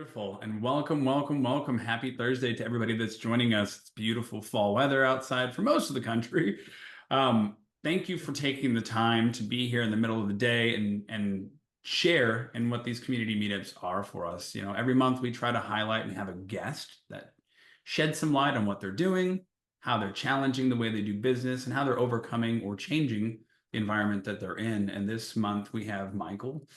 Beautiful. And welcome, welcome, welcome. Happy Thursday to everybody that's joining us. It's beautiful fall weather outside for most of the country. Thank you for taking the time to be here in the middle of the day and share in what these community meetups are for us. You know, every month we try to highlight and have a guest that sheds some light on what they're doing, how they're challenging the way they do business, and how they're overcoming or changing the environment that they're in. And this month we have Michael.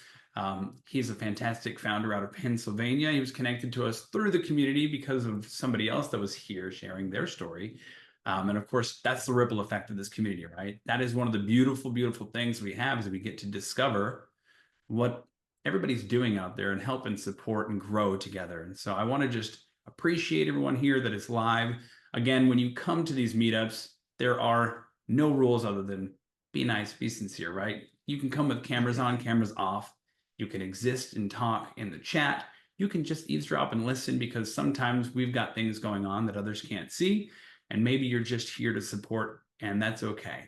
He's a fantastic founder out of Pennsylvania. He was connected to us through the community because of somebody else that was here sharing their story. And of course, that's the ripple effect of this community, right? That is one of the beautiful, beautiful things we have is that we get to discover what everybody's doing out there and help and support and grow together. And so I want to just appreciate everyone here that is live. Again, when you come to these meetups, there are no rules other than be nice, be sincere, right? You can come with cameras on, cameras off. You can exist and talk in the chat. You can just eavesdrop and listen because sometimes we've got things going on that others can't see. And maybe you're just here to support, and that's okay.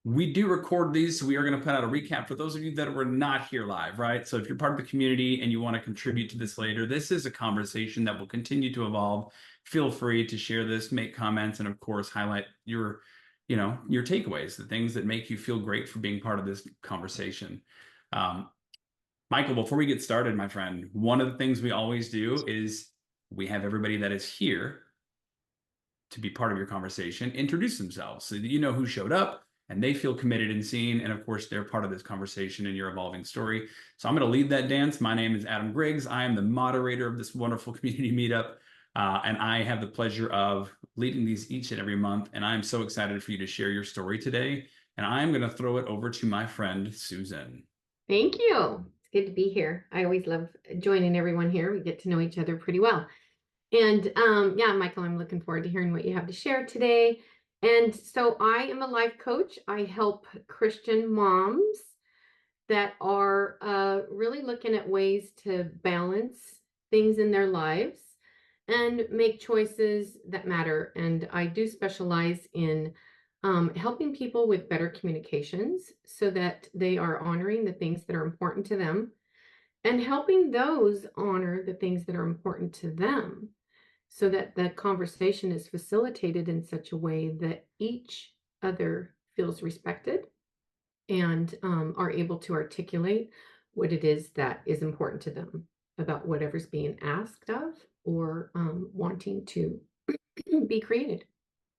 We do record these, so we are going to put out a recap for those of you that were not here live, right? So if you're part of the community and you want to contribute to this later, this is a conversation that will continue to evolve. Feel free to share this, make comments, and of course, highlight your takeaways, the things that make you feel great for being part of this conversation. Michael, before we get started, my friend, one of the things we always do is we have everybody that is here to be part of your conversation introduce themselves so that you know who showed up and they feel committed and seen. And of course, they're part of this conversation and your evolving story. So I'm going to lead that dance. My name is Adam Griggs. I am the moderator of this wonderful community meetup. And I have the pleasure of leading these each and every month. And I'm so excited for you to share your story today. And I'm going to throw it over to my friend, Susan. Thank you. It's good to be here. I always love joining everyone here. We get to know each other pretty well. And yeah, Michael, I'm looking forward to hearing what you have to share today. And so I am a life coach. I help Christian moms that are really looking at ways to balance things in their lives and make choices that matter. And I do specialize in helping people with better communications so that they are honoring the things that are important to them and helping those honor the things that are important to them so that the conversation is facilitated in such a way that each other feels respected and are able to articulate what it is that is important to them about whatever's being asked of or wanting to be created.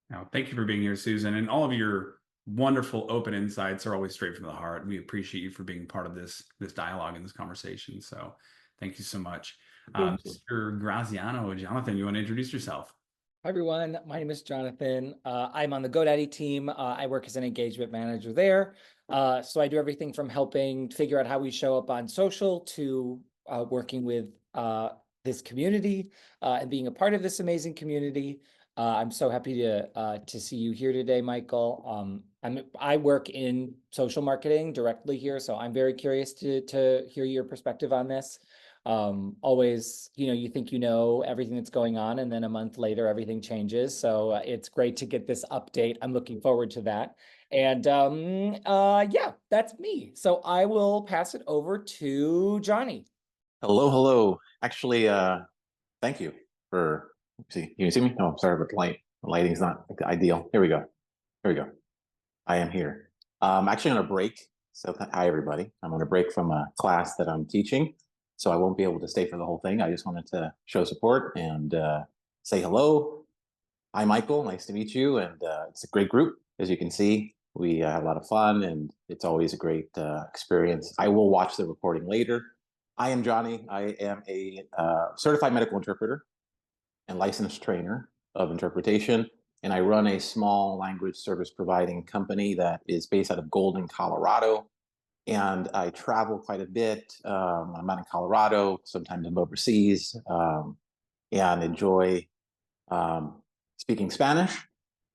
Now, thank you for being here, Susan, and all of your wonderful open insights are always straight from the heart. We appreciate you for being part of this dialogue and this conversation. So thank you so much. Mr. Graziano, Jonathan, you want to introduce yourself? Hi, everyone. My name is Jonathan. I'm on the GoDaddy team. I work as an engagement manager there. So I do everything from helping figure out how we show up on social to working with this community and being a part of this amazing community. I'm so happy to see you here today, Michael. I work in social marketing directly here, so I'm very curious to hear your perspective on this. Always, you think you know everything that's going on, and then a month later, everything changes. So it's great to get this update. I'm looking forward to that. And yeah, that's me. So I will pass it over to Johnny. Hello. Actually, thank you for. See, you see me? Oh, I'm sorry, but the lighting's not ideal. Here we go. I am here. Actually on a break. So hi, everybody. I'm on a break from a class that I'm teaching. So I won't be able to stay for the whole thing. I just wanted to show support and say hello. Hi, Michael. Nice to meet you. And it's a great group. As you can see, we have a lot of fun and it's always a great experience. I will watch the recording later. I am Johnny. I am a certified medical interpreter and licensed trainer of interpretation. And I run a small language service providing company that is based out of Golden, Colorado. And I travel quite a bit. I'm out in Colorado, sometimes I'm overseas, and enjoy speaking Spanish.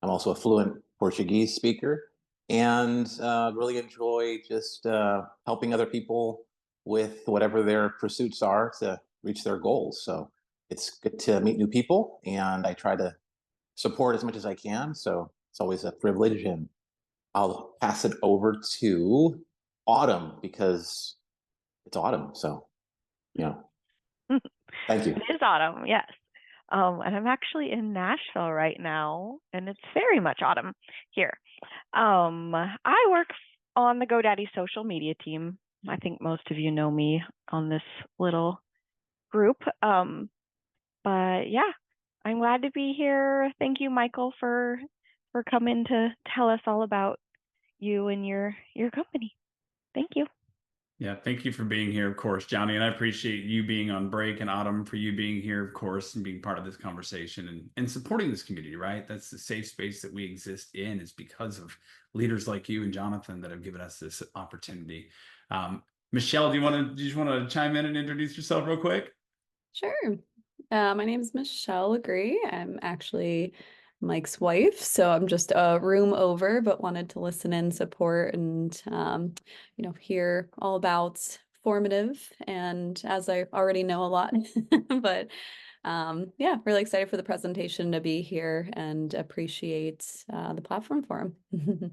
I'm also a fluent Portuguese speaker and really enjoy just helping other people with whatever their pursuits are to reach their goals. So it's good to meet new people, and I try to support as much as I can. So it's always a privilege, and I'll pass it over to Autumn because it's autumn. So, Thank you. It is autumn, yes. And I'm actually in Nashville right now, and it's very much autumn here. I work on the GoDaddy social media team. I think most of you know me on this little group. But yeah, I'm glad to be here. Thank you, Michael, for coming to tell us all about you and your company. Thank you. Yeah, thank you for being here, of course, Johnny. And I appreciate you being on break, and Autumn for you being here, of course, and being part of this conversation and supporting this community, right? That's the safe space that we exist in, is because of leaders like you and Jonathan that have given us this opportunity. Michelle, do you just want to chime in and introduce yourself real quick? Sure. My name is Michelle Agree. I'm actually Mike's wife, so I'm just a room over, but wanted to listen in, support, and hear all about formative. And as I already know a lot, but yeah, really excited for the presentation to be here and appreciate the platform for him.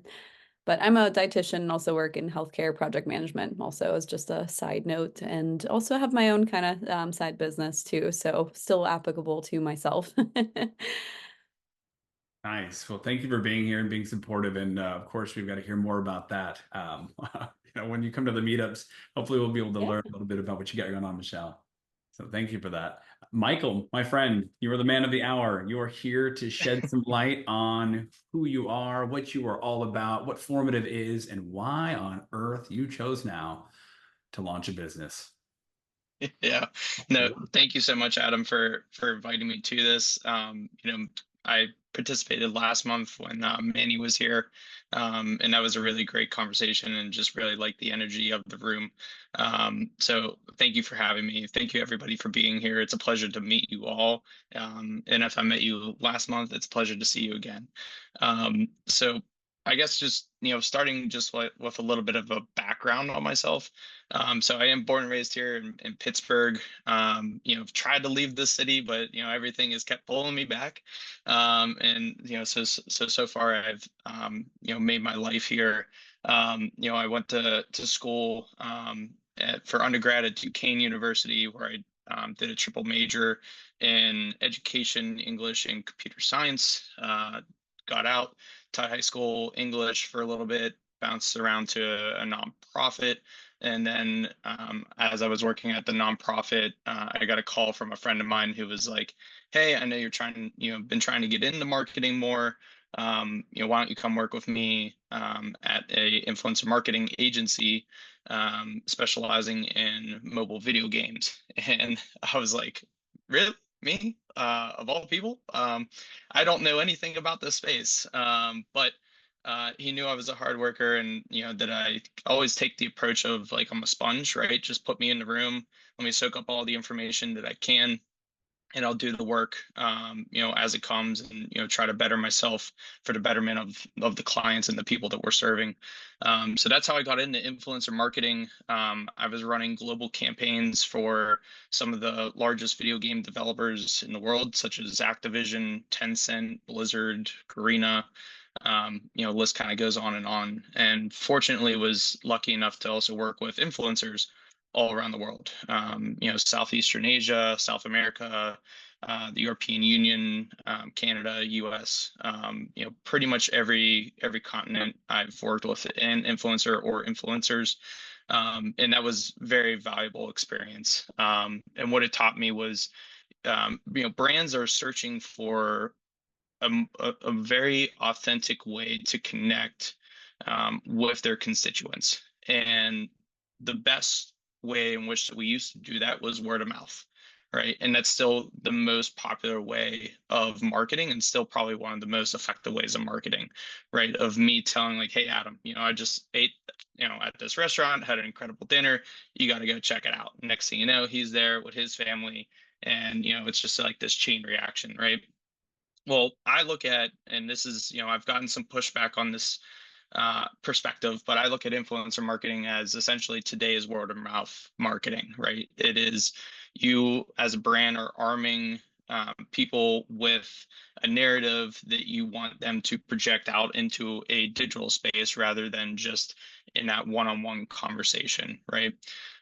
But I'm a dietitian and also work in healthcare project management, also as just a side note, and also have my own kind of side business too. So still applicable to myself. Nice. Well, thank you for being here and being supportive. And of course, we've got to hear more about that. When you come to the meetups, hopefully we'll be able to learn a little bit about what you got going on, Michelle. So thank you for that. Michael, my friend, you are the man of the hour. You are here to shed some light on who you are, what you are all about, what Formative is, and why on earth you chose now to launch a business. Yeah, no, thank you so much, Adam, for inviting me to this. I participated last month when Manny was here, and that was a really great conversation, and just really liked the energy of the room. So thank you for having me. Thank you, everybody, for being here. It's a pleasure to meet you all. And if I met you last month, it's a pleasure to see you again. So I guess just starting just with a little bit of a background on myself. So I am born and raised here in Pittsburgh. Tried to leave the city, but everything has kept pulling me back. And so far I've made my life here. I went to school for undergrad at Duquesne University, where I did a triple major in education, English, and computer science. Got out, taught high school English for a little bit, bounced around to a nonprofit. And then as I was working at the nonprofit, I got a call from a friend of mine who was like, hey, I know you're been trying to get into marketing more. Why don't you come work with me at a influencer marketing agency specializing in mobile video games? And I was like, really? Me? Of all people? I don't know anything about this space, but he knew I was a hard worker, and that I always take the approach of like, I'm a sponge, right? Just put me in the room, let me soak up all the information that I can, and I'll do the work as it comes, and try to better myself for the betterment of the clients and the people that we're serving. So that's how I got into influencer marketing. I was running global campaigns for some of the largest video game developers in the world, such as Activision, Tencent, Blizzard, Garena. List kind of goes on, and fortunately was lucky enough to also work with influencers all around the world. Southeastern Asia, South America, the European Union, Canada, US, pretty much every continent I've worked with an influencer or influencers. And that was very valuable experience. And what it taught me was, brands are searching for a very authentic way to connect with their constituents. And the best way in which we used to do that was word of mouth, right? And that's still the most popular way of marketing, and still probably one of the most effective ways of marketing, right? Of me telling like, hey, Adam, I just ate, at this restaurant, had an incredible dinner. You got to go check it out. Next thing you know, he's there with his family, and it's just like this chain reaction, right? Well, I look at, and this is, I've gotten some pushback on this perspective, but I look at influencer marketing as essentially today's word of mouth marketing, right? It is you as a brand are arming people with a narrative that you want them to project out into a digital space, rather than just in that one-on-one conversation, right?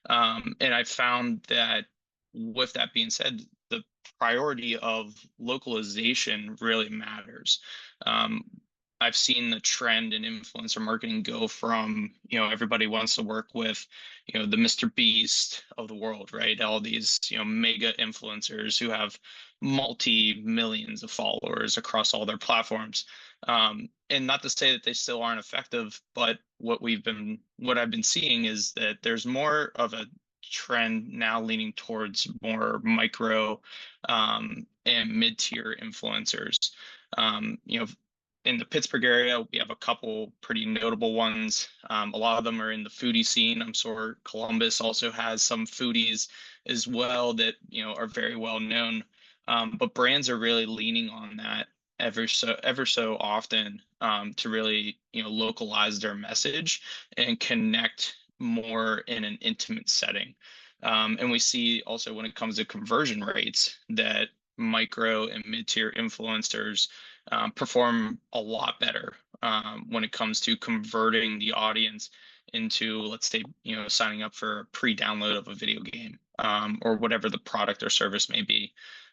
And I found that with that being said, the priority of localization really matters. I've seen the trend in influencer marketing go from, everybody wants to work with, the Mr. Beast of the world, right? All these, mega influencers who have multi-millions of followers across all their platforms. And not to say that they still aren't effective, but what I've been seeing is that there's more of a trend now leaning towards more micro and mid-tier influencers. In the Pittsburgh area, we have a couple pretty notable ones. A lot of them are in the foodie scene. I'm sure Columbus also has some foodies as well that are very well known. But brands are really leaning on that ever so often to really localize their message and connect more in an intimate setting. And we see also when it comes to conversion rates that micro and mid-tier influencers perform a lot better when it comes to converting the audience into, let's say, signing up for a pre-download of a video game or whatever the product or service may be.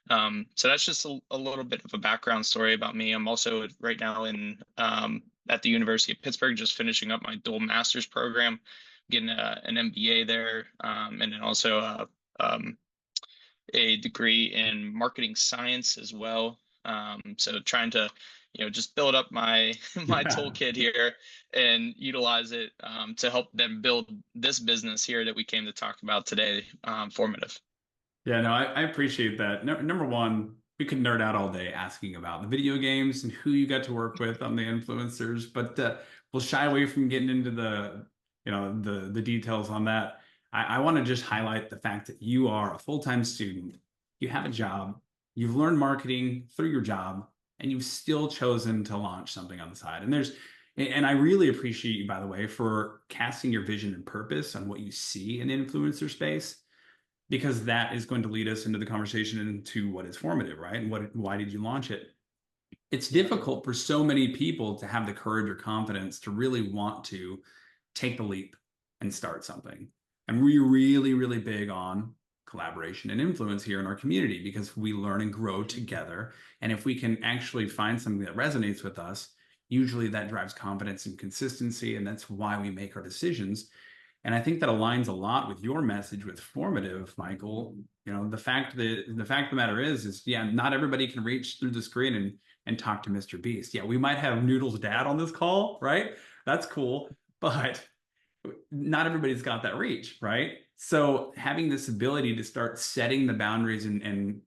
So that's just a little bit of a background story about me. I'm also right now at the University of Pittsburgh, just finishing up my dual master's program, getting an MBA there, and then also a degree in marketing science as well. So trying to, just build up my my toolkit here and utilize it to help them build this business here that we came to talk about today, Formative. Yeah, no, I appreciate that. Number one, we could nerd out all day asking about the video games and who you got to work with on the influencers, but we'll shy away from getting into the details on that. I want to just highlight the fact that you are a full-time student, you have a job, you've learned marketing through your job, and you've still chosen to launch something on the side. And I really appreciate you, by the way, for casting your vision and purpose on what you see in the influencer space, because that is going to lead us into the conversation into what is formative, right? And why did you launch it? It's difficult for so many people to have the courage or confidence to really want to take the leap and start something. And we're really, really big on collaboration and influence here in our community because we learn and grow together. And if we can actually find something that resonates with us, usually that drives confidence and consistency. And that's why we make our decisions. And I think that aligns a lot with your message with formative, Michael. The fact of the matter is yeah, not everybody can reach through the screen and talk to Mr. Beast. Yeah, we might have Noodle's dad on this call, right? That's cool. But not everybody's got that reach, right? So having this ability to start setting the boundaries and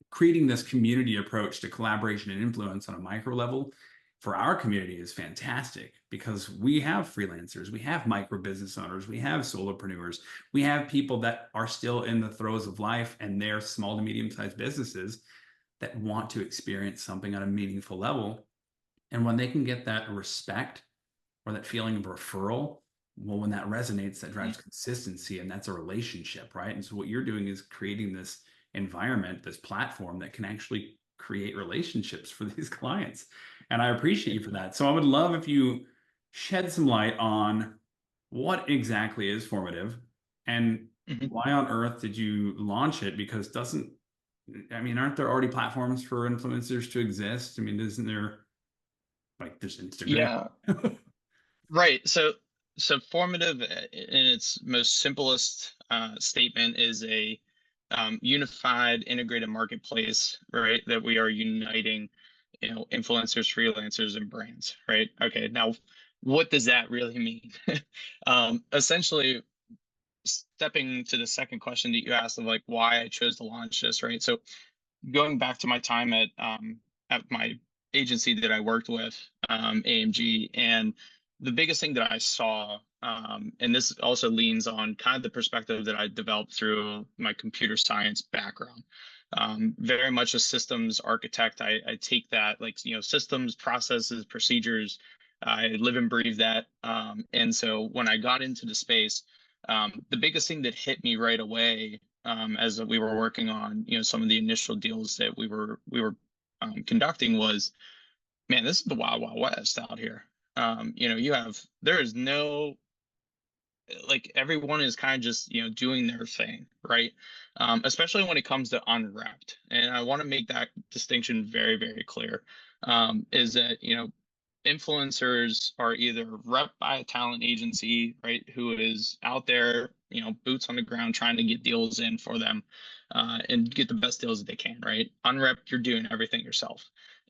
creating this community approach to collaboration and influence on a micro level for our community is fantastic because we have freelancers, we have micro business owners, we have solopreneurs, we have people that are still in the throes of life and they're small to medium-sized businesses that want to experience something on a meaningful level. And when they can get that respect or that feeling of referral, well, when that resonates, that drives consistency, and that's a relationship, right? And so what you're doing is creating this environment, this platform that can actually create relationships for these clients. And I appreciate you for that. So I would love if you shed some light on what exactly is formative and why on earth did you launch it? Because aren't there already platforms for influencers to exist? I mean, isn't there, like, there's Instagram? Yeah. Right. So formative in its most simplest statement is a unified, integrated marketplace, right? That we are uniting, influencers, freelancers, and brands, right? Okay. Now, what does that really mean? Essentially, stepping to the second question that you asked of like why I chose to launch this, right? So going back to my time at my agency that I worked with, AMG, and the biggest thing that I saw, and this also leans on kind of the perspective that I developed through my computer science background. Very much a systems architect. I take that, like, systems, processes, procedures. I live and breathe that. And so when I got into the space, the biggest thing that hit me right away, as we were working on, some of the initial deals that we were conducting was, man, this is the wild, wild west out here. There is no like everyone is kind of just, you know, doing their thing, right? Especially when it comes to unwrapped. And I want to make that distinction very, very clear. Is that, you know, influencers are either rep by a talent agency, right, who is out there, you know, boots on the ground trying to get deals in for them, and get the best deals that they can, right? Unrepped, you're doing everything yourself.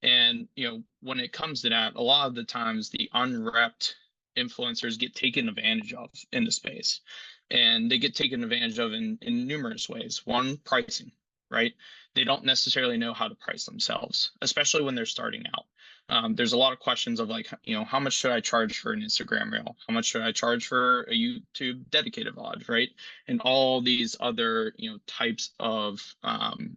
And, you know, when it comes to that, a lot of the times the unrepped influencers get taken advantage of in the space. And they get taken advantage of in numerous ways. One, pricing, right? They don't necessarily know how to price themselves, especially when they're starting out. There's a lot of questions of like, you know, how much should I charge for an Instagram reel? How much should I charge for a YouTube dedicated VOD, right? And all these other, you know, types of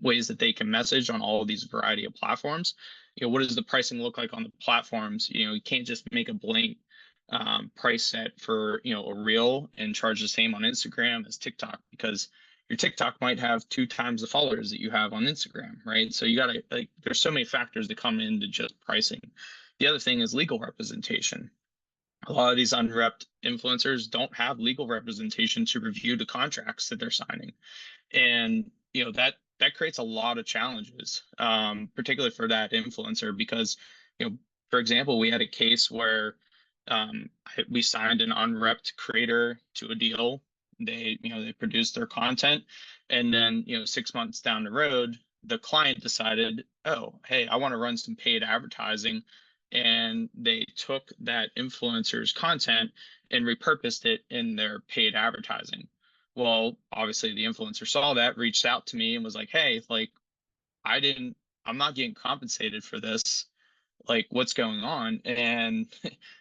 ways that they can message on all of these variety of platforms. You know, what does the pricing look like on the platforms? You know, you can't just make a blank price set for, you know, a reel and charge the same on Instagram as TikTok, because your TikTok might have 2 times the followers that you have on Instagram, right? So you gotta, like, there's so many factors that come into just pricing. The other thing is legal representation. A lot of these unrepped influencers don't have legal representation to review the contracts that they're signing. And, you know, that creates a lot of challenges, particularly for that influencer, because, you know, for example, we had a case where we signed an unrepped creator to a deal. They, you know, they produced their content, and then, you know, 6 months down the road, the client decided, oh, hey, I want to run some paid advertising, and they took that influencer's content and repurposed it in their paid advertising. Well, obviously the influencer saw that, reached out to me and was like, hey, like, I didn't, I'm not getting compensated for this. Like, what's going on? And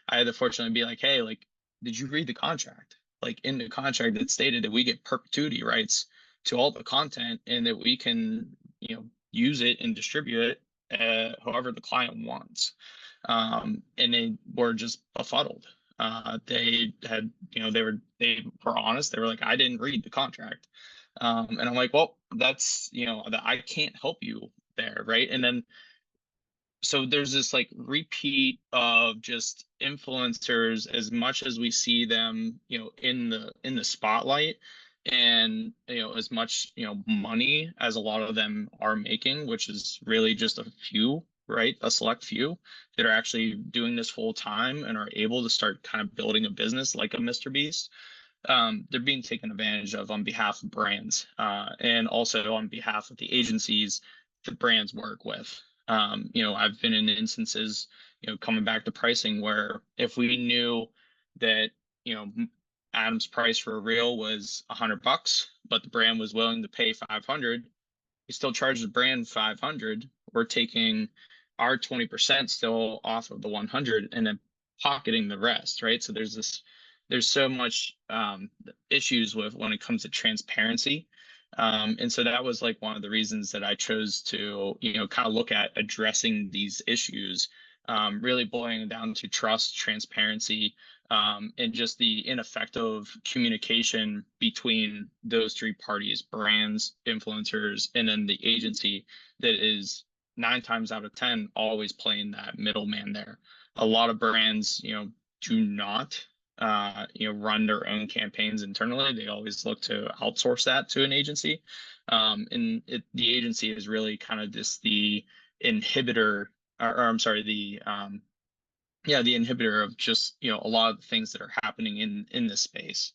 I had to fortunately be like, hey, like, did you read the contract? Like, in the contract that stated that we get perpetuity rights to all the content and that we can, you know, use it and distribute it however the client wants. And they were just befuddled. They had, you know, they were honest. They were like, I didn't read the contract. And I'm like, well, that's, you know, that I can't help you there, right? And then so there's this like repeat of just influencers, as much as we see them, you know, in the spotlight, and, you know, as much, you know, money as a lot of them are making, which is really just a few, right? A select few that are actually doing this full time and are able to start kind of building a business like a Mr. Beast. They're being taken advantage of on behalf of brands, and also on behalf of the agencies that brands work with. You know, I've been in instances, you know, coming back to pricing, where if we knew that, you know, Adam's price for a reel was $100, but the brand was willing to pay 500, we still charge the brand 500. We're taking our 20% still off of the 100 and then pocketing the rest, right? So there's so much issues with when it comes to transparency. And so that was like one of the reasons that I chose to, you know, kind of look at addressing these issues, really boiling it down to trust, transparency, and just the ineffective communication between those 3 parties: brands, influencers, and then the agency that is 9 times out of 10 always playing that middleman there. A lot of brands, you know, do not you know, run their own campaigns internally. They always look to outsource that to an agency. And the agency is really kind of just the inhibitor, or I'm sorry, the the inhibitor of just, you know, a lot of the things that are happening in this space.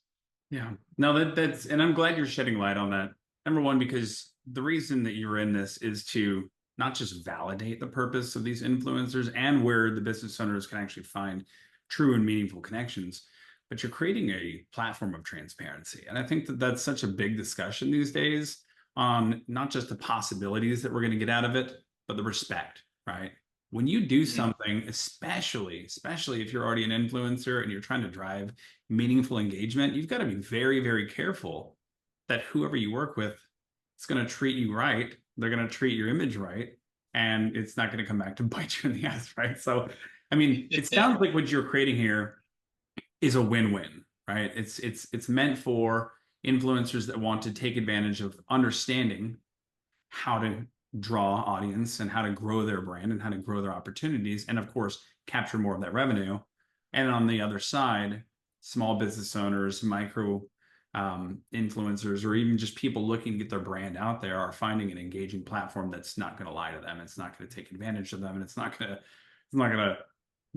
Yeah. No, that's, and I'm glad you're shedding light on that. Number one, because the reason that you're in this is to not just validate the purpose of these influencers and where the business owners can actually find true and meaningful connections, but you're creating a platform of transparency. And I think that that's such a big discussion these days on not just the possibilities that we're going to get out of it, but the respect, right? When you do something, especially if you're already an influencer and you're trying to drive meaningful engagement, you've got to be very, very careful that whoever you work with is going to treat you right. They're going to treat your image right. And it's not going to come back to bite you in the ass, right? So, I mean, it sounds like what you're creating here is a win-win, right? It's meant for influencers that want to take advantage of understanding how to draw audience and how to grow their brand and how to grow their opportunities, and of course capture more of that revenue. And on the other side, small business owners, micro influencers, or even just people looking to get their brand out there are finding an engaging platform that's not going to lie to them. It's not going to take advantage of them, and it's not going to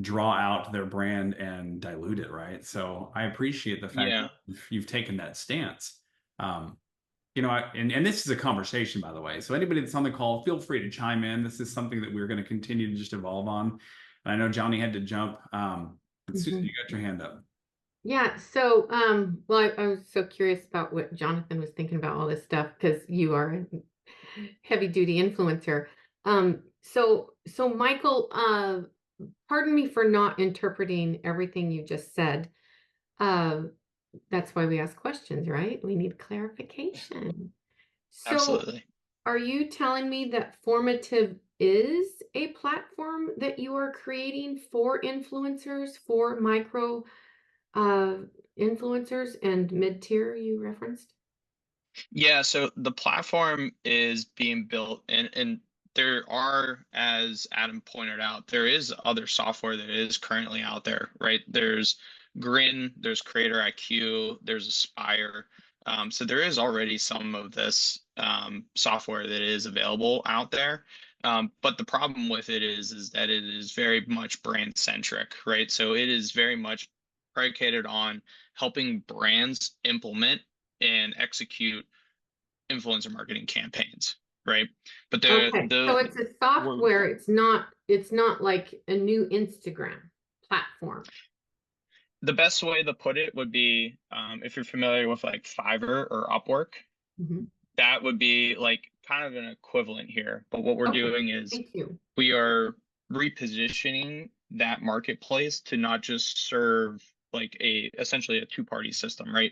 draw out their brand and dilute it, right? So I appreciate the fact Yeah. that you've taken that stance. You know, and this is a conversation, by the way. So anybody that's on the call, feel free to chime in. This is something that we're going to continue to just evolve on. And I know Johnny had to jump. But Susan, you got your hand up. Yeah, so well, I was so curious about what Jonathan was thinking about all this stuff because you are a heavy duty influencer. So Michael, pardon me for not interpreting everything you just said. That's why we ask questions, right? We need clarification. So Absolutely. are you telling me that Formative is a platform that you are creating for influencers, for micro uh, influencers and mid-tier you referenced? Yeah, so the platform is being built, and there are, as Adam pointed out, there is other software that is currently out there, right? There's Grin, there's Creator IQ, there's Aspire. So there is already some of this software that is available out there. But the problem with it is that it is very much brand centric, right? So it is very much predicated on helping brands implement and execute influencer marketing campaigns, right? But Okay, so it's a we're software, it's not like a new Instagram platform. the best way to put it would be, if you're familiar with like Fiverr or Upwork, Mhm. that would be like kind of an equivalent here. But what we're Okay, doing is thank you. we are repositioning that marketplace to not just serve like essentially a two-party system, right?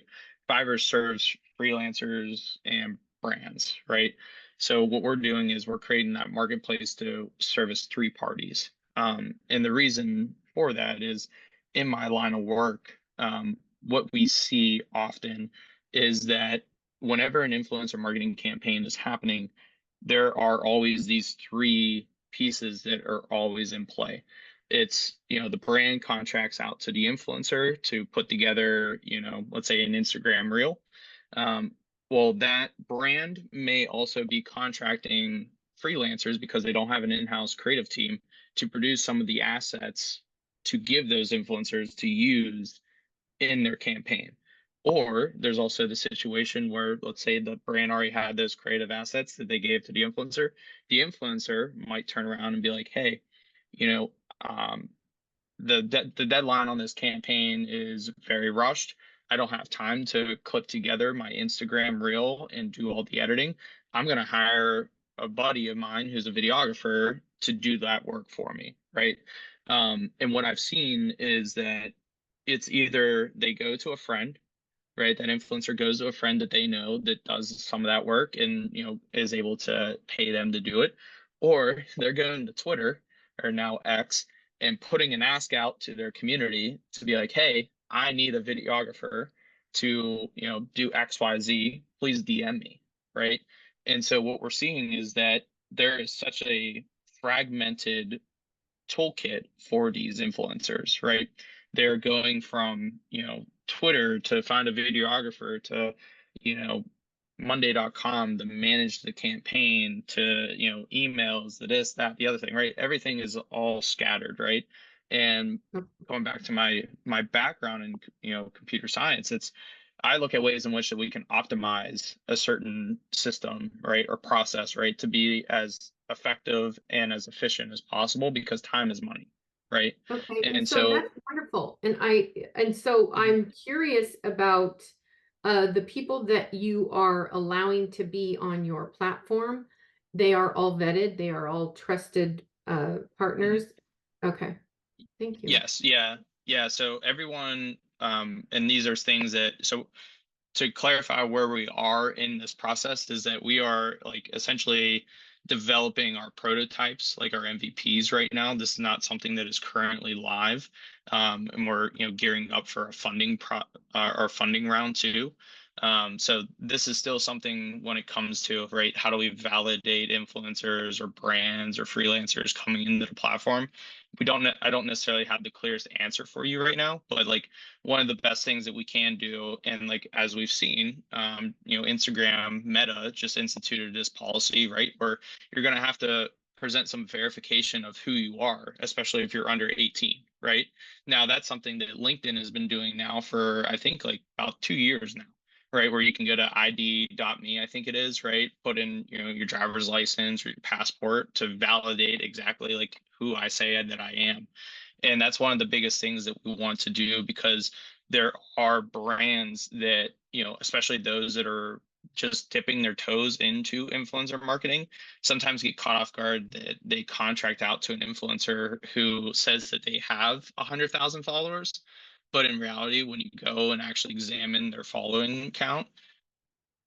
Fiverr serves freelancers and brands, right? So what we're doing is we're creating that marketplace to service three parties. And the reason for that is in my line of work, what we see often is that whenever an influencer marketing campaign is happening, there are always these three pieces that are always in play. It's, the brand contracts out to the influencer to put together, let's say an Instagram reel. Well, that brand may also be contracting freelancers because they don't have an in-house creative team to produce some of the assets to give those influencers to use in their campaign. Or there's also the situation where, let's say, the brand already had those creative assets that they gave to the influencer. The influencer might turn around and be like, hey, you know, um, the deadline on this campaign is very rushed. I don't have time to clip together my Instagram reel and do all the editing. I'm going to hire a buddy of mine who's a videographer to do that work for me, right? And what I've seen is that it's either they go to a friend, right? That influencer goes to a friend that they know that does some of that work and, is able to pay them to do it, or they're going to Twitter, or now X, and putting an ask out to their community to be like, hey, I need a videographer to, do XYZ, please DM me, right? And so what we're seeing is that there is such a fragmented toolkit for these influencers, right? They're going from, Twitter to find a videographer to, Monday.com to manage the campaign to, emails, the this, that, the other thing, right? Everything is all scattered, right? And going back to my background in, computer science, I look at ways in which that we can optimize a certain system, right, or process, right, to be as effective and as efficient as possible because time is money, right? Okay, and And so so, that's wonderful. And so I'm curious about the people that you are allowing to be on your platform. They are all vetted, they are all trusted partners. Okay, thank you. yes, yeah, yeah. So everyone, and these are things that, so to clarify where we are in this process is that we are like essentially developing our prototypes, like our MVPs right now. This is not something that is currently live, and we're gearing up for a funding round too. So this is still something when it comes to, right, how do we validate influencers or brands or freelancers coming into the platform? I don't necessarily have the clearest answer for you right now, but like one of the best things that we can do, and like as we've seen, Instagram Meta just instituted this policy, right, where you're going to have to present some verification of who you are, especially if you're under 18, right? Now that's something that LinkedIn has been doing now for, I think, like about 2 years now, right? Where you can go to id.me, I think it is, right? Put in, your driver's license or your passport to validate exactly like who I say that I am. And that's one of the biggest things that we want to do, because there are brands that, especially those that are just dipping their toes into influencer marketing, sometimes get caught off guard that they contract out to an influencer who says that they have 100,000 followers. But in reality, when you go and actually examine their following count,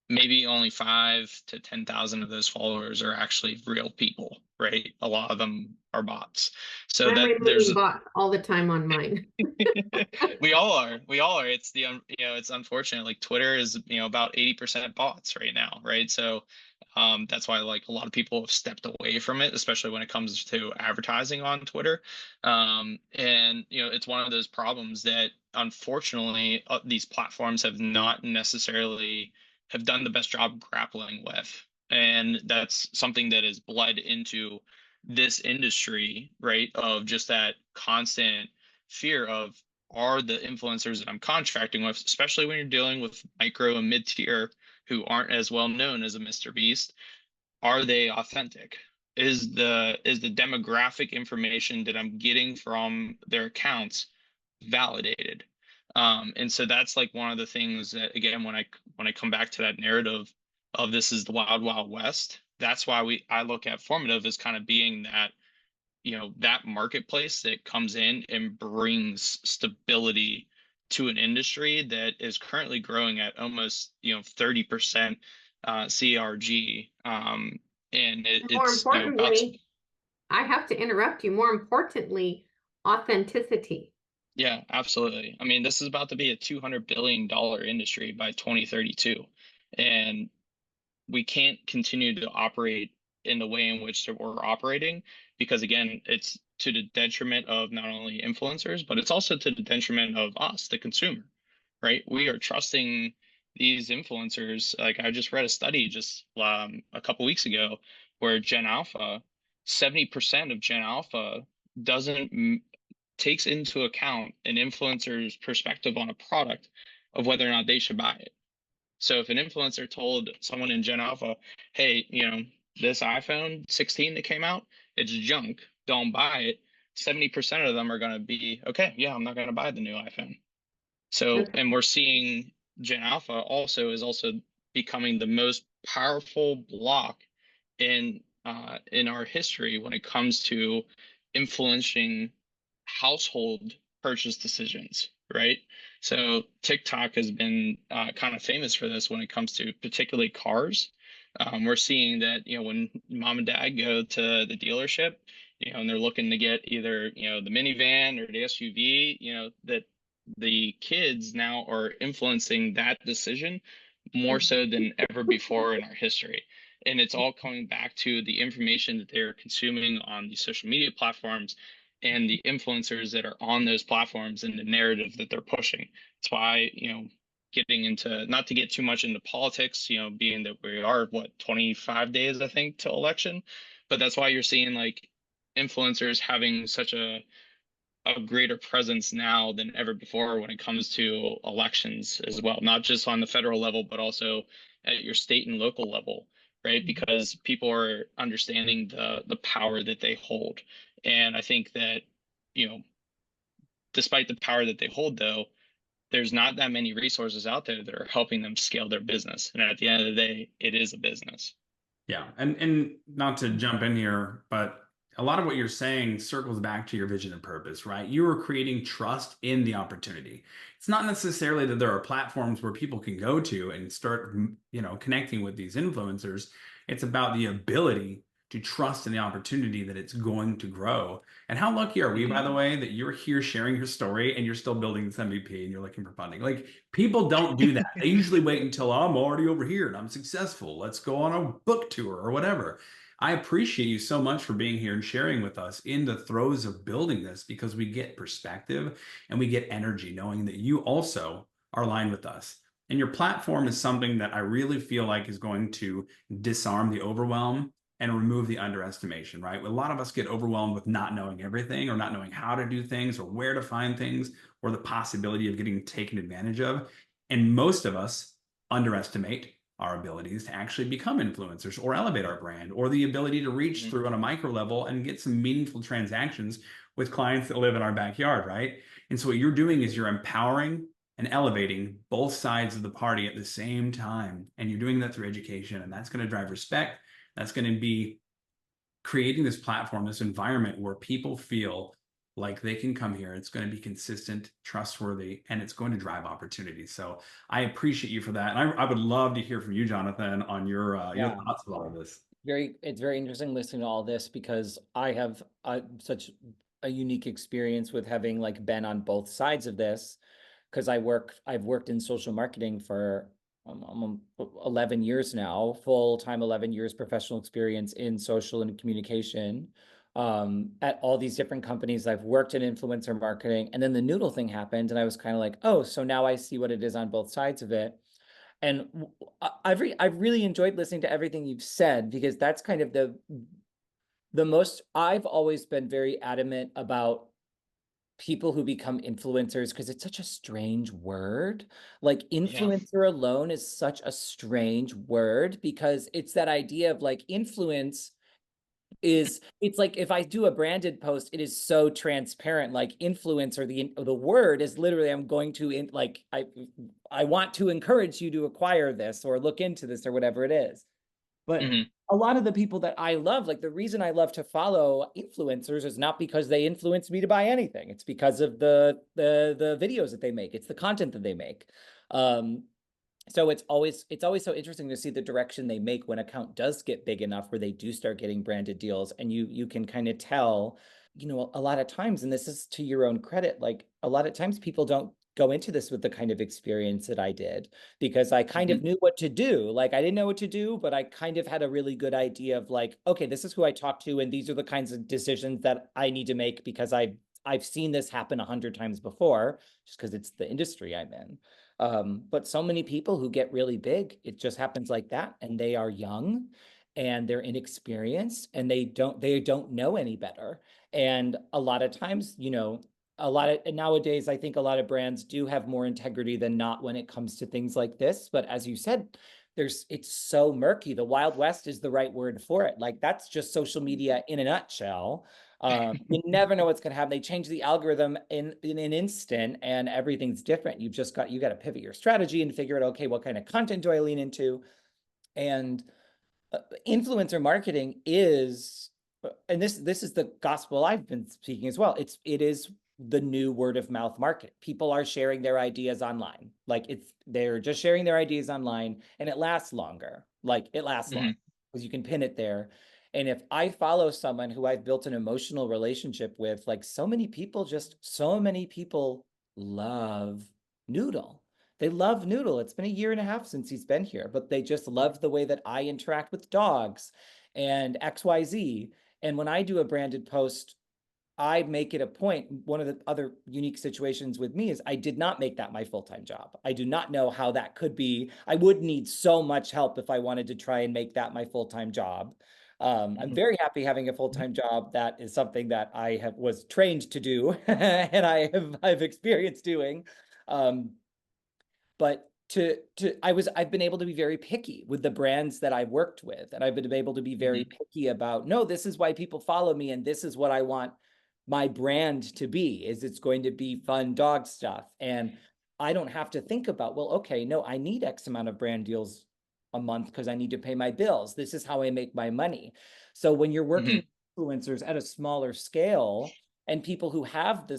maybe only 5 to 10,000 of those followers are actually real people, right? A lot of them are bots. So I'm that there's removing bots all the time on mine. we all are. We all are. It's it's unfortunate. Like Twitter is, about 80% bots right now, right? So that's why like a lot of people have stepped away from it, especially when it comes to advertising on Twitter. And it's one of those problems that unfortunately these platforms have not necessarily have done the best job grappling with. And that's something that has bled into this industry, right? Of just that constant fear of, are the influencers that I'm contracting with, especially when you're dealing with micro and mid tier who aren't as well known as a Mr. Beast, are they authentic? Is the demographic information that I'm getting from their accounts validated? And so that's like one of the things that, again, when I come back to that narrative of this is the wild wild west, that's why I look at Formative as kind of being that, that marketplace that comes in and brings stability to an industry that is currently growing at almost 30% CRG. And More it's about to, importantly, I have to interrupt you. More importantly, authenticity. yeah, absolutely. I mean, this is about to be a $200 billion industry by 2032. And we can't continue to operate in the way in which we're operating, because again, it's to the detriment of not only influencers, but it's also to the detriment of us, the consumer, right? We are trusting these influencers. Like I just read a study just a couple weeks ago where 70% of Gen Alpha doesn't takes into account an influencer's perspective on a product of whether or not they should buy it. So if an influencer told someone in Gen Alpha, hey, this iPhone 16 that came out, it's junk, don't buy it, 70% of them are going to be, okay, yeah, I'm not going to buy the new iPhone. So, That's and we're seeing Gen Alpha is also becoming the most powerful block in our history when it comes to influencing household purchase decisions, right? So TikTok has been kind of famous for this when it comes to particularly cars. We're seeing that, when mom and dad go to the dealership, and they're looking to get either, the minivan or the SUV, that the kids now are influencing that decision more so than ever before in our history. And it's all coming back to the information that they're consuming on these social media platforms and the influencers that are on those platforms and the narrative that they're pushing. That's why, getting into, not to get too much into politics, being that we are, 25 days, I think, to election, but that's why you're seeing like influencers having such a greater presence now than ever before when it comes to elections as well, not just on the federal level, but also at your state and local level, right? Because people are understanding the power that they hold. And I think that, despite the power that they hold, though, there's not that many resources out there that are helping them scale their business. And at the end of the day, it is a business. Yeah, and not to jump in here, but a lot of what you're saying circles back to your vision and purpose, right? You are creating trust in the opportunity. It's not necessarily that there are platforms where people can go to and start, connecting with these influencers. It's about the ability to trust in the opportunity that it's going to grow. And how lucky are we, by the way, that you're here sharing your story and you're still building this MVP and you're looking for funding? Like, people don't do that. They usually wait until I'm already over here and I'm successful. Let's go on a book tour or whatever. I appreciate you so much for being here and sharing with us in the throes of building this, because we get perspective and we get energy knowing that you also are aligned with us. And your platform is something that I really feel like is going to disarm the overwhelm and remove the underestimation, right? A lot of us get overwhelmed with not knowing everything, or not knowing how to do things, or where to find things, or the possibility of getting taken advantage of. And most of us underestimate our abilities to actually become influencers or elevate our brand, or the ability to reach through on a micro level and get some meaningful transactions with clients that live in our backyard, right? And so what you're doing is you're empowering and elevating both sides of the party at the same time. And you're doing that through education, and that's going to drive respect. That's going to be creating this platform, this environment where people feel like they can come here. It's going to be consistent, trustworthy, and it's going to drive opportunities. So I appreciate you for that. And I would love to hear from you, Jonathan, on your thoughts about all of this. It's very interesting listening to all this, because I have such a unique experience with having like been on both sides of this, because I've worked in social marketing for 11 years now, full-time 11 years professional experience in social and communication at all these different companies. I've worked in influencer marketing, and then the noodle thing happened, and I was kind of like, oh, so now I see what it is on both sides of it. And I've really enjoyed listening to everything you've said, because that's kind of the most, I've always been very adamant about people who become influencers, because it's such a strange word. Like, influencer alone is such a strange word, because it's that idea of like influence is, it's like if I do a branded post, it is so transparent. Like, influencer, the word is literally, I'm going to I want to encourage you to acquire this or look into this or whatever it is. But a lot of the people that I love, like the reason I love to follow influencers is not because they influence me to buy anything. It's because of the videos that they make. It's the content that they make. So it's always so interesting to see the direction they make when account does get big enough where they do start getting branded deals, and you can kind of tell, you know, a lot of times, and this is to your own credit, like a lot of times people don't go into this with the kind of experience that I did, because I kind of knew what to do. Like, I didn't know what to do, but I kind of had a really good idea of like, okay, this is who I talk to, and these are the kinds of decisions that I need to make, because I've seen this happen 100 times before, just because it's the industry I'm in. But so many people who get really big, it just happens like that, and they are young and they're inexperienced, and they don't know any better. And a lot of times, you know, nowadays, I think a lot of brands do have more integrity than not when it comes to things like this. But as you said, it's so murky. The Wild West is the right word for it. Like, that's just social media in a nutshell. You never know what's going to happen. They change the algorithm in an instant, and everything's different. You got to pivot your strategy and figure out, okay, what kind of content do I lean into? And influencer marketing is, and this is the gospel I've been speaking as well. It is the new word of mouth market. People are sharing their ideas online. Like, they're just sharing their ideas online, and it lasts longer. Like, it lasts longer because you can pin it there. And if I follow someone who I've built an emotional relationship with, like, so many people love Noodle. They love Noodle. It's been a year and a half since he's been here, but they just love the way that I interact with dogs and XYZ. And when I do a branded post, I make it a point. One of the other unique situations with me is I did not make that my full-time job. I do not know how that could be. I would need so much help if I wanted to try and make that my full-time job. I'm very happy having a full-time job. That is something that I was trained to do and I've experienced doing. But I've been able to be very picky with the brands that I've worked with, and I've been able to be very picky about, no, this is why people follow me, and this is what I want my brand to be, is it's going to be fun dog stuff. And I don't have to think about, well, okay, no, I need X amount of brand deals a month because I need to pay my bills. This is how I make my money. So when you're working with influencers at a smaller scale, and people who have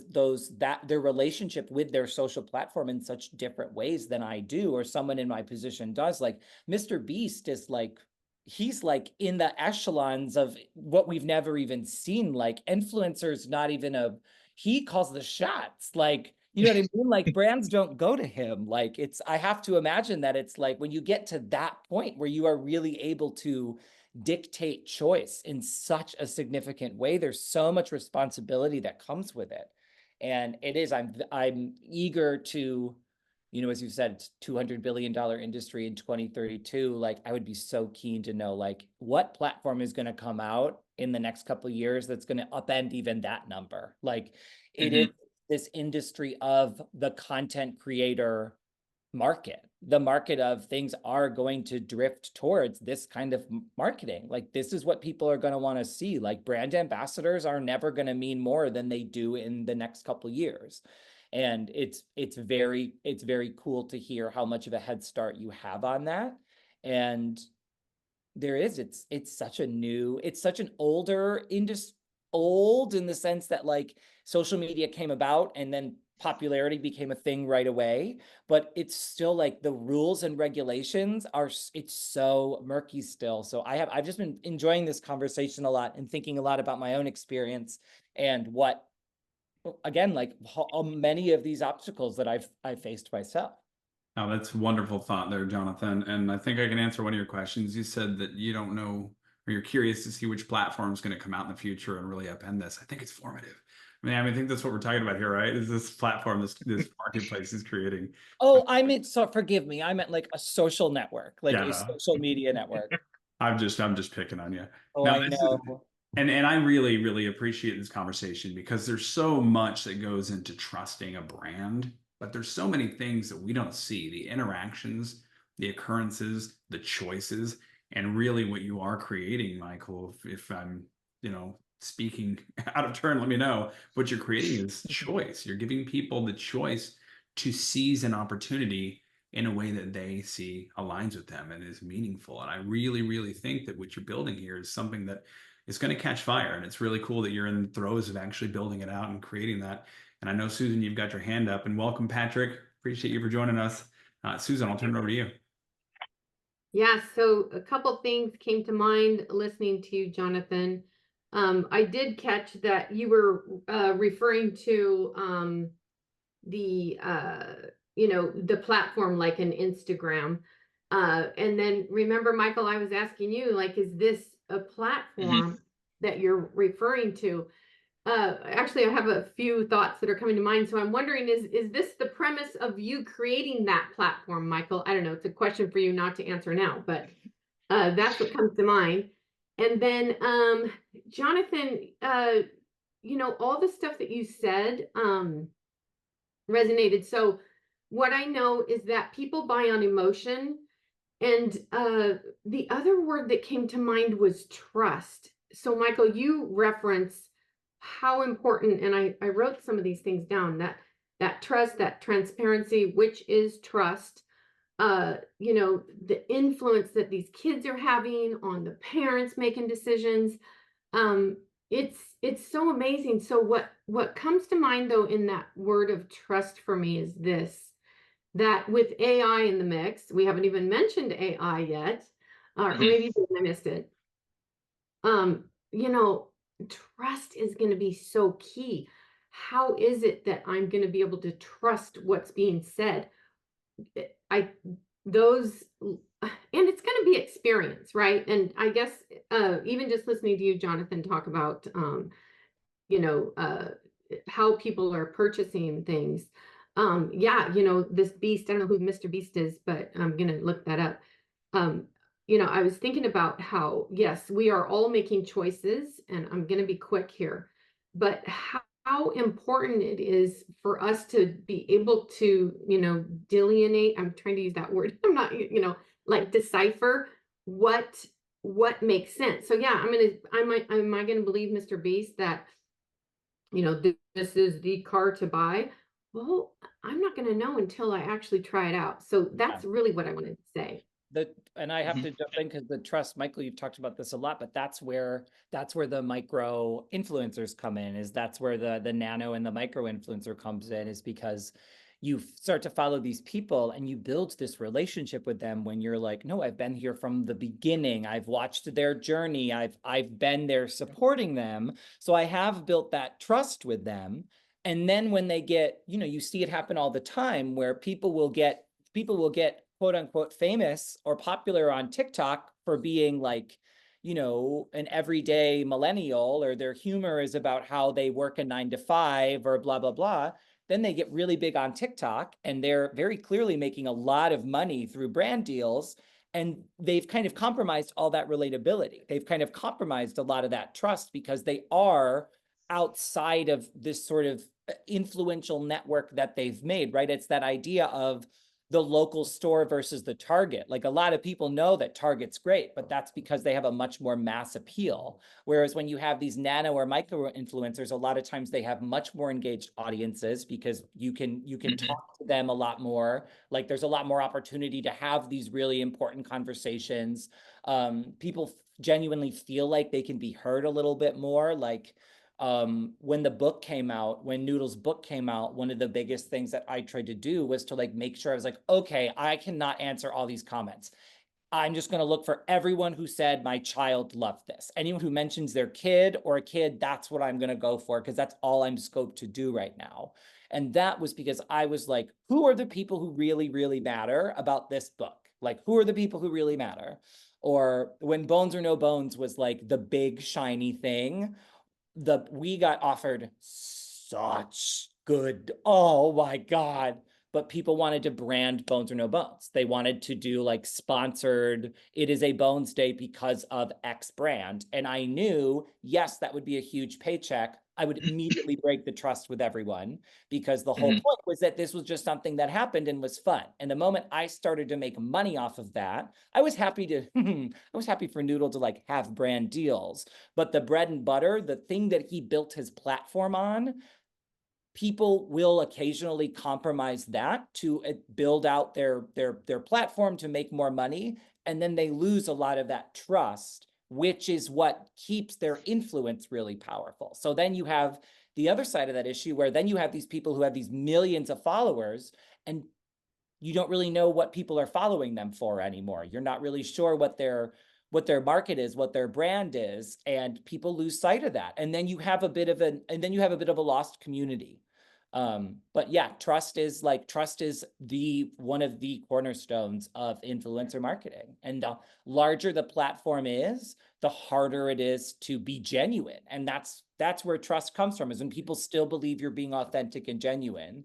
their relationship with their social platform in such different ways than I do, or someone in my position does, like Mr. Beast is like, he's like in the echelons of what we've never even seen. Like influencers, not even he calls the shots. Like, you know what I mean? Like brands don't go to him. Like I have to imagine that it's like when you get to that point where you are really able to dictate choice in such a significant way, there's so much responsibility that comes with it. And it is, I'm eager to, you know, as you said, it's $200 billion industry in 2032. Like, I would be so keen to know, like, what platform is going to come out in the next couple of years that's going to upend even that number. Like, it is this industry of the content creator market. The market of things are going to drift towards this kind of marketing. Like, this is what people are going to want to see. Like, brand ambassadors are never going to mean more than they do in the next couple of years. And it's very cool to hear how much of a head start you have on that. And it's such an older industry, old in the sense that like social media came about and then popularity became a thing right away, but it's still like the rules and regulations it's so murky still. So I've just been enjoying this conversation a lot and thinking a lot about my own experience and what, again, like how many of these obstacles that I've faced myself. Oh, that's a wonderful thought there, Jonathan. And I think I can answer one of your questions. You said that you don't know, or you're curious to see which platform is going to come out in the future and really upend this. I think it's formative. I think that's what we're talking about here, right? Is this platform, this marketplace is creating. Oh, I meant, so forgive me. I meant like a social network, like a Yeah. social media network. I'm just picking on you. Oh, No, I know. And I really, really appreciate this conversation because there's so much that goes into trusting a brand, but there's so many things that we don't see, the interactions, the occurrences, the choices, and really what you are creating, Michael, if I'm, speaking out of turn, let me know. What you're creating is choice. You're giving people the choice to seize an opportunity in a way that they see aligns with them and is meaningful. And I really, really think that what you're building here is something that is going to catch fire. And it's really cool that you're in the throes of actually building it out and creating that. And I know, Susan, you've got your hand up, and welcome, Patrick. Appreciate you for joining us. Susan, I'll turn it over to you. Yeah, so a couple things came to mind listening to you, Jonathan. I did catch that you were referring to the the platform like an Instagram. And then remember, Michael, I was asking you, like, is this a platform that you're referring to? Actually, I have a few thoughts that are coming to mind. So I'm wondering, is this the premise of you creating that platform, Michael? I don't know. It's a question for you not to answer now, but that's what comes to mind. And then, Jonathan, all the stuff that you said resonated. So what I know is that people buy on emotion. And the other word that came to mind was trust. So Michael, you reference how important, and I wrote some of these things down, that trust, that transparency, which is trust, the influence that these kids are having on the parents making decisions. It's so amazing. So what comes to mind though in that word of trust for me is this, that with AI in the mix, we haven't even mentioned AI yet, or maybe I missed it. Trust is going to be so key. How is it that I'm going to be able to trust what's being said? And it's going to be experience, right? And I guess even just listening to you, Jonathan, talk about how people are purchasing things. This Beast, I don't know who Mr. Beast is, but I'm going to look that up. I was thinking about how, yes, we are all making choices, and I'm going to be quick here, but how important it is for us to be able to, delineate, I'm trying to use that word, I'm not, like decipher what makes sense. So yeah, am I going to believe Mr. Beast that, this is the car to buy? Well, I'm not going to know until I actually try it out. So that's really what I wanted to say. And I have to jump in because the trust, Michael, you've talked about this a lot, but that's where the micro influencers come in, that's where the nano and the micro influencer comes in, is because, you start to follow these people and you build this relationship with them when you're like, no, I've been here from the beginning. I've watched their journey. I've been there supporting them. So I have built that trust with them. And then when they get, you know, you see it happen all the time where people will get quote unquote famous or popular on TikTok for being like, you know, an everyday millennial, or their humor is about how they work a 9 to 5 or blah, blah, blah. Then they get really big on TikTok and they're very clearly making a lot of money through brand deals. And they've kind of compromised all that relatability. They've kind of compromised a lot of that trust because they are outside of this sort of influential network that they've made, right? It's that idea of the local store versus the Target. Like, a lot of people know that Target's great, but that's because they have a much more mass appeal. Whereas when you have these nano or micro influencers, a lot of times they have much more engaged audiences because you can talk to them a lot more. Like, there's a lot more opportunity to have these really important conversations. People genuinely feel like they can be heard a little bit more. Like, when the book came out, when Noodle's book came out, one of the biggest things that I tried to do was to like make sure I was like, okay, I cannot answer all these comments. I'm just going to look for everyone who said my child loved this. Anyone who mentions their kid or a kid, that's what I'm going to go for, because that's all I'm scoped to do right now. And that was because I was like, who are the people who really, really matter about this book? Like, who are the people who really matter? Or when Bones or No Bones was like the big shiny thing, we got offered such good, oh my God. But people wanted to brand Bones or No Bones. They wanted to do like sponsored, it is a Bones Day because of X brand. And I knew, yes, that would be a huge paycheck. I would immediately break the trust with everyone, because the whole point was that this was just something that happened and was fun. And the moment I started to make money off of that, I was happy to, I was happy for Noodle to like have brand deals. But the bread and butter, the thing that he built his platform on, people will occasionally compromise that to build out their platform to make more money. And then they lose a lot of that trust, which is what keeps their influence really powerful. So then you have the other side of that issue, where then you have these people who have these millions of followers, and you don't really know what people are following them for anymore. You're not really sure what their market is, what their brand is, and people lose sight of that. And then you have a bit of a lost community. But yeah, trust is the one of the cornerstones of influencer marketing. And the larger the platform is, the harder it is to be genuine. And that's where trust comes from, is when people still believe you're being authentic and genuine.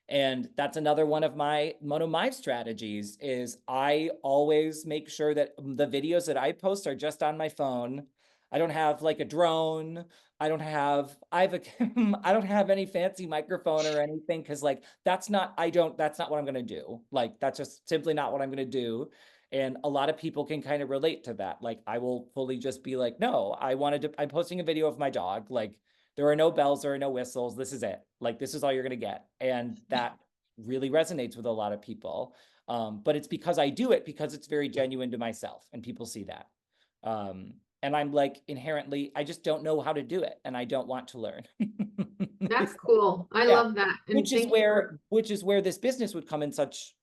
And that's another one of my strategies, is I always make sure that the videos that I post are just on my phone. I don't have like a drone. I don't have I don't have any fancy microphone or anything, because like that's not what I'm gonna do. Like, that's just simply not what I'm gonna do. And a lot of people can kind of relate to that. Like, I will fully just be like, no, I'm posting a video of my dog. Like, there are no bells, there are no whistles. This is it. Like, this is all you're going to get. And that really resonates with a lot of people. But it's because I do it because it's very genuine to myself, and people see that. And I'm like, inherently, I just don't know how to do it, and I don't want to learn. That's cool. I Yeah. love that. And Which is where this business would come in such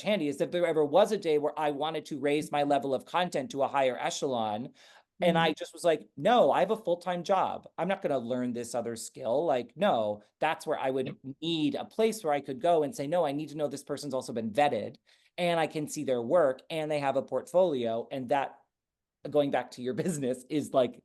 handy, is if there ever was a day where I wanted to raise my level of content to a higher echelon, and I just was like, no, I have a full-time job. I'm not going to learn this other skill. Like, no, that's where I would need a place where I could go and say, no, I need to know this person's also been vetted, and I can see their work, and they have a portfolio. And that, going back to your business, is like,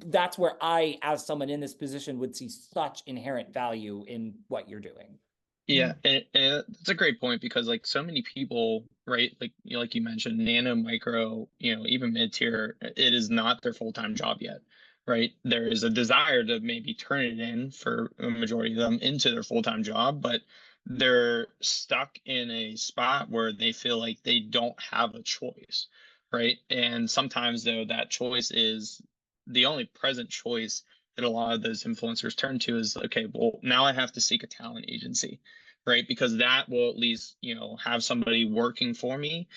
that's where I, as someone in this position, would see such inherent value in what you're doing. Yeah, and it's a great point, because like so many people, right? Like like you mentioned, nano, micro, even mid tier, it is not their full-time job yet, right? There is a desire to maybe turn it in, for a majority of them, into their full-time job, but they're stuck in a spot where they feel like they don't have a choice, right? And sometimes, though, that choice is the only present choice that a lot of those influencers turn to, is, okay, well, now I have to seek a talent agency, right? Because that will at least, have somebody working for me,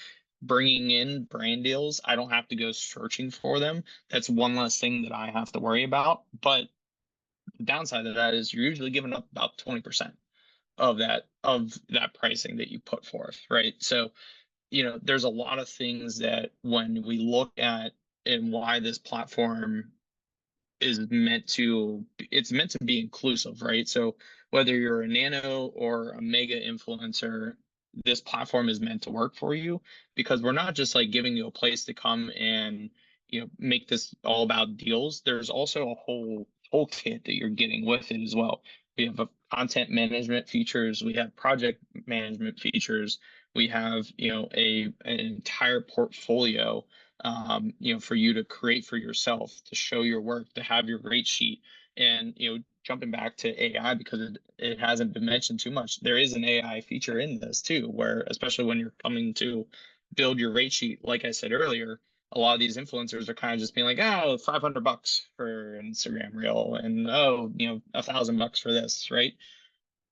bringing in brand deals. I don't have to go searching for them. That's one less thing that I have to worry about. But the downside of that is you're usually giving up about 20% of that pricing that you put forth, right? So, there's a lot of things that when we look at and why this platform is it's meant to be inclusive, right? So whether you're a nano or a mega influencer, this platform is meant to work for you, because we're not just like giving you a place to come and make this all about deals. There's also a whole toolkit that you're getting with it as well. We have a content management features, we have project management features, we have an entire portfolio for you to create for yourself, to show your work, to have your rate sheet. And jumping back to AI, because it hasn't been mentioned too much, there is an AI feature in this too, where especially when you're coming to build your rate sheet, like I said earlier, a lot of these influencers are kind of just being like, oh, $500 for an Instagram reel, and oh, $1,000 for this, right?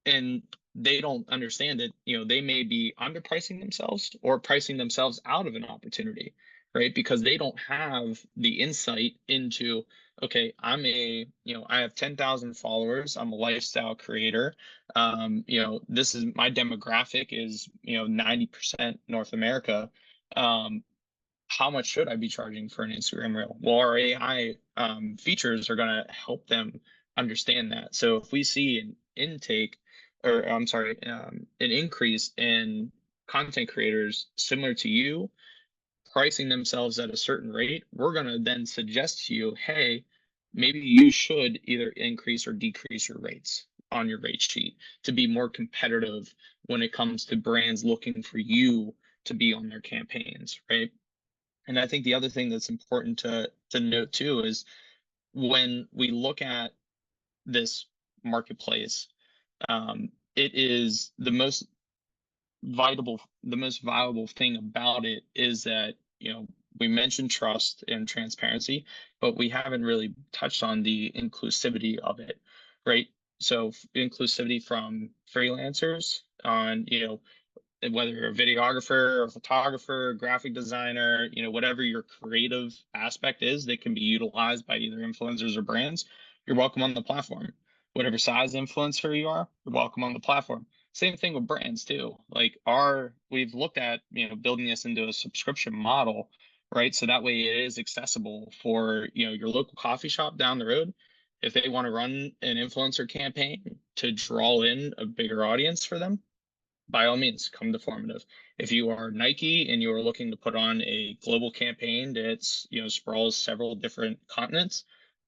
And they don't understand that they may be underpricing themselves or pricing themselves out of an opportunity, right? Because they don't have the insight into, okay, I have 10,000 followers, I'm a lifestyle creator, this is my demographic is 90% North America. How much should I be charging for an Instagram reel? Well, our AI features are going to help them understand that. So if we see an intake, or I'm sorry, an increase in content creators similar to you pricing themselves at a certain rate, we're going to then suggest to you, hey, maybe you should either increase or decrease your rates on your rate sheet to be more competitive when it comes to brands looking for you to be on their campaigns, right? And I think the other thing that's important to note too is when we look at this marketplace, it is the most valuable thing about it is that we mentioned trust and transparency, but we haven't really touched on the inclusivity of it, right? So inclusivity from freelancers on whether you're a videographer or photographer, graphic designer, whatever your creative aspect is that can be utilized by either influencers or brands, you're welcome on the platform. Whatever size influencer you are, you're welcome on the platform. Same thing with brands too. Like we've looked at, building this into a subscription model, right? So that way it is accessible for, your local coffee shop down the road. If they want to run an influencer campaign to draw in a bigger audience for them, by all means, come to Formative. If you are Nike and you are looking to put on a global campaign that sprawls several different continents,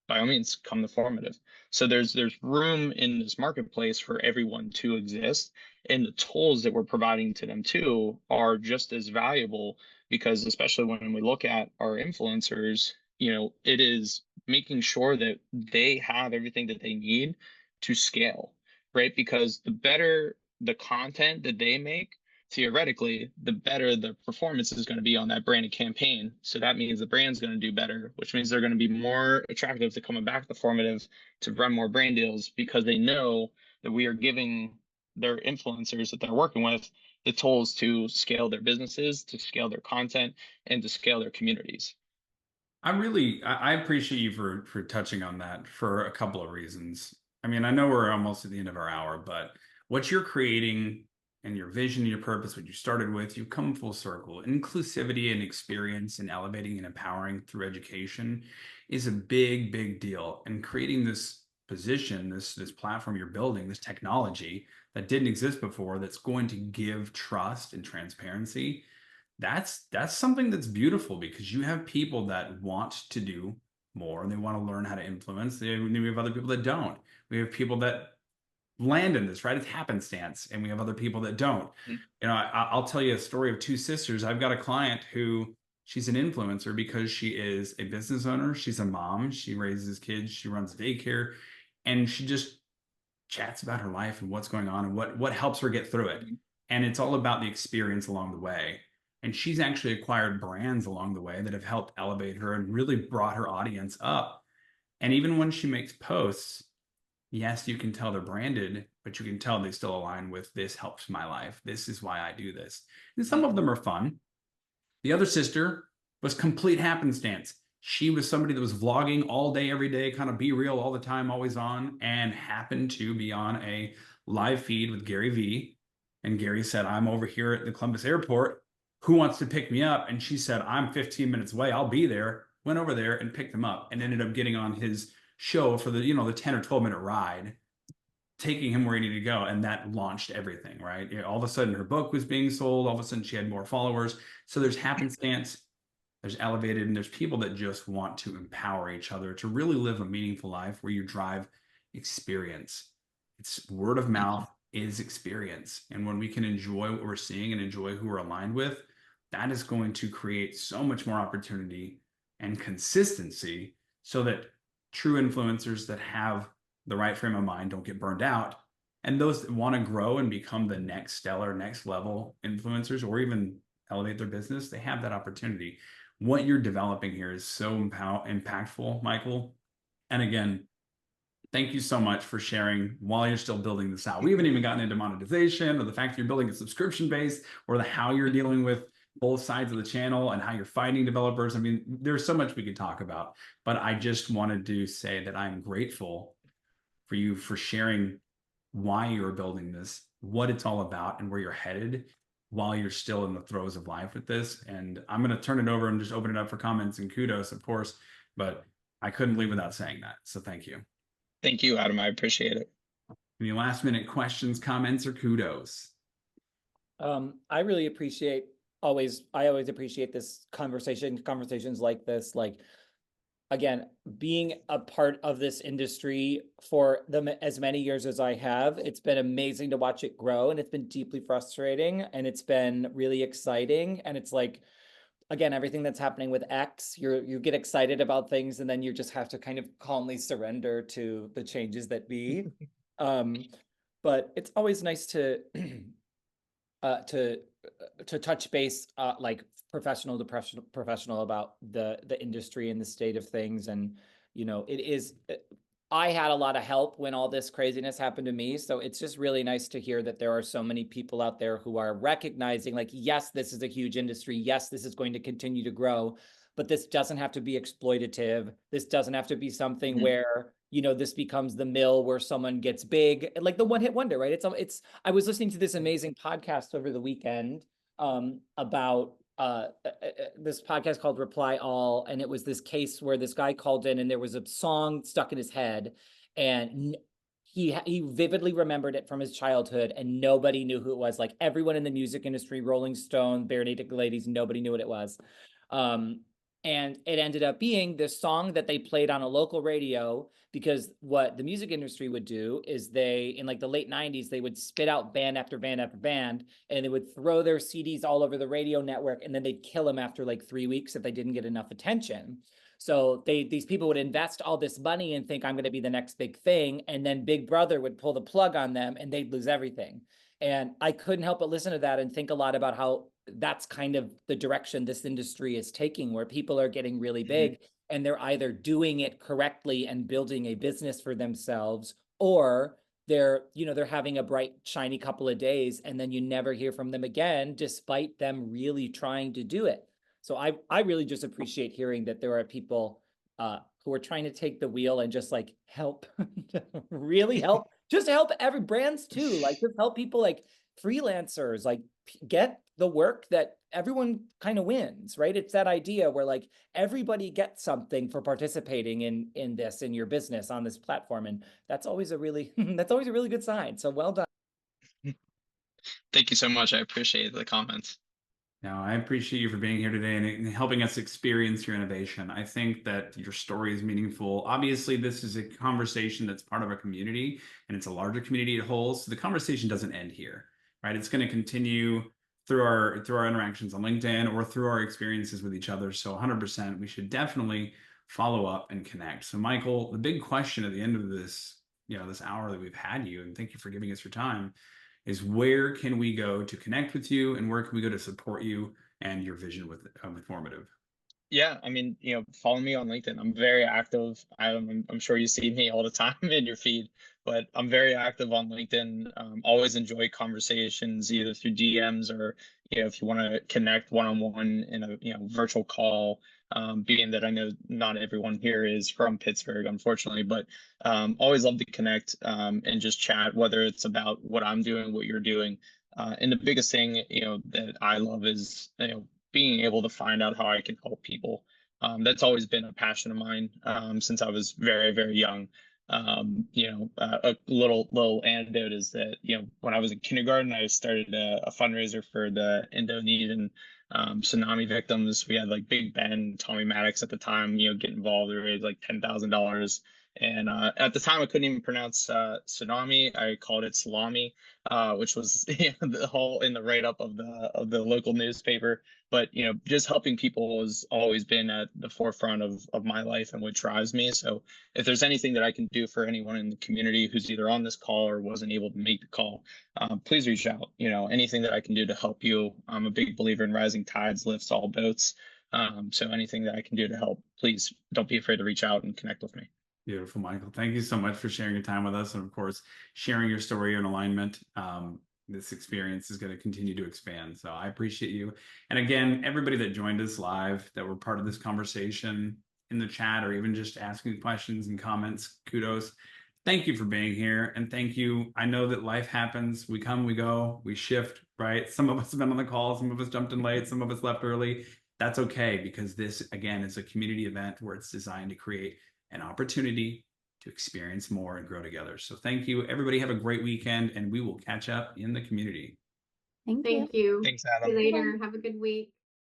by all means, come to Formative. So there's room in this marketplace for everyone to exist, and the tools that we're providing to them too are just as valuable, because especially when we look at our influencers, it is making sure that they have everything that they need to scale, right? Because the better the content that they make, theoretically, the better the performance is going to be on that branded campaign. So that means the brand's going to do better, which means they're going to be more attractive to coming back to Formative to run more brand deals, because they know that we are giving their influencers that they're working with the tools to scale their businesses, to scale their content, and to scale their communities. I appreciate you for touching on that for a couple of reasons. I mean, I know we're almost at the end of our hour, but what you're creating and your vision, your purpose, what you started with, you've come full circle. Inclusivity and experience and elevating and empowering through education is a big, big deal. And creating this position, this platform you're building, this technology that didn't exist before, that's going to give trust and transparency. That's something that's beautiful, because you have people that want to do more and they want to learn how to influence. We have other people that don't. We have people that land in this, right? It's happenstance, and we have other people that don't. I'll tell you a story of two sisters. I've got a client who, she's an influencer because she is a business owner, she's a mom, she raises kids, she runs daycare, and she just chats about her life and what's going on and what helps her get through it. And it's all about the experience along the way. And she's actually acquired brands along the way that have helped elevate her and really brought her audience up. And even when she makes posts, yes, you can tell they're branded, but you can tell they still align with, this helps my life, this is why I do this. And some of them are fun. The other sister was complete happenstance. She was somebody that was vlogging all day, every day, kind of be real all the time, always on, and happened to be on a live feed with Gary Vee. And Gary said, I'm over here at the Columbus airport. Who wants to pick me up? And she said, I'm 15 minutes away. I'll be there. Went over there and picked them up and ended up getting on his show for the, the 10 or 12-minute ride, taking him where he needed to go. And that launched everything, right? All of a sudden her book was being sold. All of a sudden she had more followers. So there's happenstance, there's elevated, and there's people that just want to empower each other to really live a meaningful life where you drive experience. It's word of mouth is experience. And when we can enjoy what we're seeing and enjoy who we're aligned with, that is going to create so much more opportunity and consistency so that true influencers that have the right frame of mind don't get burned out. And those that want to grow and become the next stellar, next level influencers, or even elevate their business, they have that opportunity. What you're developing here is so impactful, Michael. And again, thank you so much for sharing while you're still building this out. We haven't even gotten into monetization or the fact that you're building a subscription base or how you're dealing with both sides of the channel and how you're finding developers. I mean, there's so much we could talk about, but I just wanted to say that I'm grateful for you for sharing why you're building this, what it's all about, and where you're headed while you're still in the throes of life with this. And I'm going to turn it over and just open it up for comments and kudos, of course, but I couldn't leave without saying that. So thank you. Thank you, Adam. I appreciate it. Any last minute questions, comments, or kudos? I really appreciate I always appreciate this conversations like this, like, again, being a part of this industry for as many years as I have. It's been amazing to watch it grow, and it's been deeply frustrating, and it's been really exciting. And it's like, again, everything that's happening with X, you get excited about things, and then you just have to kind of calmly surrender to the changes that be. But it's always nice to touch base, like professional to professional, about the industry and the state of things. And it is, I had a lot of help when all this craziness happened to me, so it's just really nice to hear that there are so many people out there who are recognizing, like, yes, this is a huge industry, yes, this is going to continue to grow, but this doesn't have to be exploitative. This doesn't have to be something where this becomes the mill where someone gets big, like the one-hit wonder, right? It's I was listening to this amazing podcast over the weekend about this podcast called Reply All, and it was this case where this guy called in and there was a song stuck in his head, and he vividly remembered it from his childhood, and nobody knew who it was. Like, everyone in the music industry, Rolling Stone, Bare Naked Ladies, nobody knew what it was. And it ended up being this song that they played on a local radio, because what the music industry would do is they, in like the late 90s, they would spit out band after band after band, and they would throw their CDs all over the radio network, and then they'd kill them after like 3 weeks if they didn't get enough attention. So these people would invest all this money and think, I'm going to be the next big thing, and then Big Brother would pull the plug on them and they'd lose everything. And I couldn't help but listen to that and think a lot about how that's kind of the direction this industry is taking, where people are getting really big and they're either doing it correctly and building a business for themselves, or they're having a bright, shiny couple of days and then you never hear from them again, despite them really trying to do it. So I really just appreciate hearing that there are people who are trying to take the wheel and just like help, really help, just help every brands too, like just help people, like freelancers, like get the work that everyone kind of wins, right? It's that idea where like everybody gets something for participating in this, in your business on this platform. And that's always a really, that's always a really good sign. So well done. Thank you so much. I appreciate the comments. No, I appreciate you for being here today and helping us experience your innovation. I think that your story is meaningful. Obviously, this is a conversation that's part of a community, and it's a larger community at whole. So the conversation doesn't end here, right? It's going to continue through our interactions on LinkedIn or through our experiences with each other. So 100%, we should definitely follow up and connect. So Michael, the big question at the end of this, this hour that we've had you, and thank you for giving us your time, is where can we go to connect with you, and where can we go to support you and your vision with Formative? Yeah, I mean, follow me on LinkedIn. I'm very active. I'm sure you see me all the time in your feed, but I'm very active on LinkedIn. Always enjoy conversations either through DMs or if you want to connect one-on-one in a virtual call. being that I know not everyone here is from Pittsburgh, unfortunately, but always love to connect and just chat, whether it's about what I'm doing, what you're doing. And the biggest thing, that I love is, being able to find out how I can help people. That's always been a passion of mine since I was very, very young. A little anecdote is that, when I was in kindergarten, I started a fundraiser for the Indonesian tsunami victims. We had like Big Ben, Tommy Maddox at the time, get involved. We raised like $10,000. And at the time, I couldn't even pronounce tsunami. I called it salami, which was the whole in the write up of the local newspaper. But just helping people has always been at the forefront of my life and what drives me. So if there's anything that I can do for anyone in the community who's either on this call or wasn't able to make the call, please reach out. Anything that I can do to help you. I'm a big believer in rising tides lifts all boats. So anything that I can do to help, please don't be afraid to reach out and connect with me. Beautiful, Michael. Thank you so much for sharing your time with us, and of course, sharing your story and alignment. This experience is going to continue to expand. So I appreciate you. And again, everybody that joined us live, that were part of this conversation in the chat, or even just asking questions and comments, kudos. Thank you for being here. And thank you. I know that life happens. We come, we go, we shift, right? Some of us have been on the call. Some of us jumped in late. Some of us left early. That's okay, because this, again, is a community event where it's designed to create an opportunity to experience more and grow together. So thank you. Everybody have a great weekend, and we will catch up in the community. Thank you. Thank you. Thanks, See Adam. you later. Have a good week.